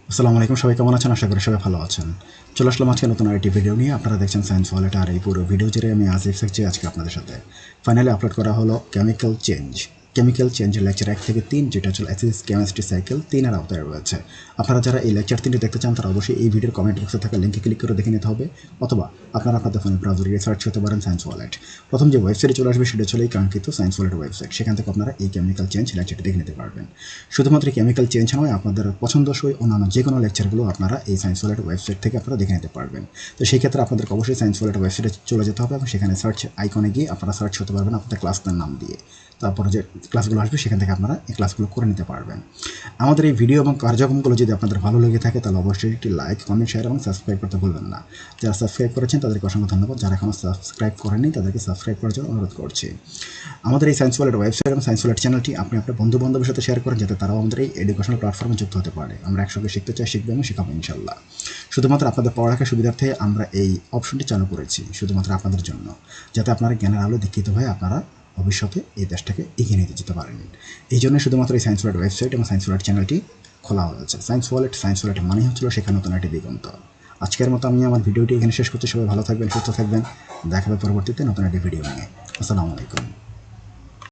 আসসালামু আলাইকুম, সবাই কেমন আছেন? আশা করি সবাই ভালো আছেন। চলে আসলাম আজকে নতুন আরেকটি ভিডিও নিয়ে। আপনারা দেখছেন সায়েন্স ওয়ালেট, আর এই পুরো ভিডিও জুড়ে আমি আসিফ থাকছি আজকে আপনাদের সাথে। ফাইনালি আপলোড করা হলো কেমিক্যাল চেঞ্জ লেকচার 1 থেকে 3, যেটা হচ্ছে অ্যাসিড কেমিস্ট্রি সাইকেল 3 এর আওতায় রয়েছে। আপনারা যারা এই লেকচার 3টি দেখতে চান তারা অবশ্যই এই ভিডিওর কমেন্ট বক্সে থাকা লিঙ্কে ক্লিক করে দেখে নিতে হবে, অথবা আপনারা আপনাদের ফোনে ব্রাউজারে সার্চ করতে পারেন সায়েন্স ওয়ালেট। প্রথম যে ওয়েবসাইটে চলে আসবে সেটা হচ্ছে এই কাঙ্ক্ষিত সায়েন্স ওয়ালেট ওয়েবসাইট। সেখান থেকে আপনারা এই কেমিক্যাল চেঞ্জ লেকচারটি দেখে নিতে পারবেন। শুধুমাত্র কেমিক্যাল চেঞ্জ নয়, আপনাদের পছন্দসই অন্যান্য যে কোনো লেকচারগুলো আপনারা এই সায়েন্স ওয়ালেট ওয়েবসাইট থেকে আপনারা দেখে নিতে পারবেন। তো সেই ক্ষেত্রে আপনাদেরকে অবশ্যই সায়েন্স ওয়ালেট ওয়েবসাইটে চলে যেতে হবে এবং সেখানে সার্চ আইকনে গিয়ে আপনারা সার্চ করতে পারবেন আপনাদের ক্লাসটার নাম দিয়ে। তারপরে যে ক্লাসগুলো আসবে সেখান থেকে আপনারা এই ক্লাসগুলো করে নিতে পারবেন। আমাদের এই ভিডিও এবং কার্যক্রমগুলো যদি আপনাদের ভালো লেগে থাকে তাহলে অবশ্যই একটি লাইক, কমেন্ট, শেয়ার এবং সাবস্ক্রাইব করতে ভুলবেন না। যারা সাবস্ক্রাইব করেছেন তাদেরকে অসংখ্য ধন্যবাদ, যারা এখনও সাবস্ক্রাইব করেনি তাদেরকে সাবস্ক্রাইব করার জন্য অনুরোধ করছি। আমাদের এই সায়েন্স ওয়ালেট ওয়েবসাইট এবং সায়েন্স ওয়ালেট চ্যানেলটি আপনি আপনার বন্ধু বান্ধবের সাথে শেয়ার করেন, যাতে তারাও আমাদের এই এডুকেশনাল প্ল্যাটফর্মে যুক্ত হতে পারে। আমরা একসঙ্গে শিখতে চাই, শিখবো এবং শেখাবো ইনশাল্লাহ। শুধুমাত্র আপনাদের পড়ালেখার সুবিধার্থে আমরা এই অপশনটি চালু করেছি, শুধুমাত্র আপনাদের জন্য, যাতে আপনারা জ্ঞানের আলো দীক্ষিত হয়ে আপনারা ভবিষ্যতে এই দেশটাকে এগিয়ে নিতে যেতে পারেন। এই জন্য শুধুমাত্র এই সায়েন্স ওয়ালেট ওয়েবসাইট এবং সায়েন্স ওয়ালেট চ্যানেলটি খোলা হয়েছে। সায়েন্স ওয়ালেট মানে হচ্ছিল শেখা নতুন একটি দিগন্ত। আজকের মতো আমি আমার ভিডিওটি এখানে শেষ করছি। সবাই ভালো থাকবেন, সুস্থ থাকবেন। দেখা হবে পরবর্তীতে নতুন একটি ভিডিও নিয়ে। আসসালামু আলাইকুম।